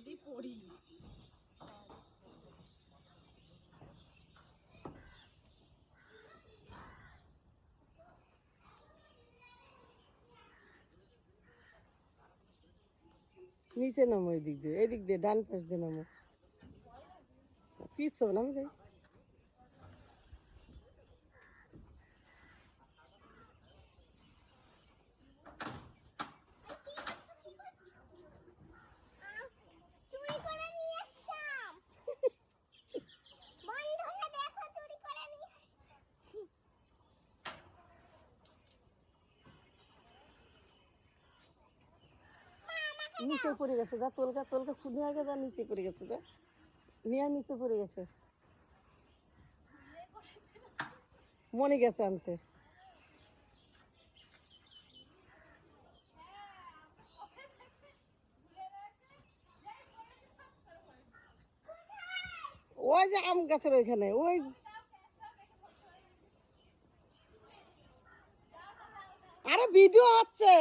যদি পড়ি। নিচে নামো, এদিক দিয়ে ডান পাশ দিয়ে নামো, পিছো নাম যাই। নিচে পড়ে গেছে, যা তোলকা তোলকা খুঁজে আগে যা, নিচে পড়ে গেছে, যা নিয়ে নিচে পড়ে গেছে, মনে গেছে আনতে। ওই যে আম গাছের ওইখানে, ওই আরে ভিডিও হচ্ছে।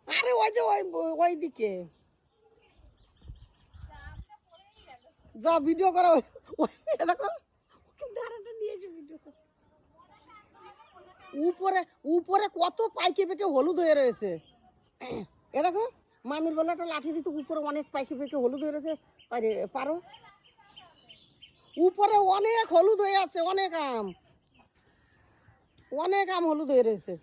আরে ওই যে ওই দিকে যা ভিডিও করো, দেখো নিয়ে এসে ভিডিও। উপরে উপরে কত পাইকে পেকে হলুদ হয়ে রয়েছে, এ দেখো মামির বলে একটা লাঠি দিতে, উপরে অনেক পাইকে পেকে হলুদ হয়ে রয়েছে, পারো উপরে অনেক হলুদ হয়ে আছে, অনেক আম হলুদ হয়ে রয়েছে।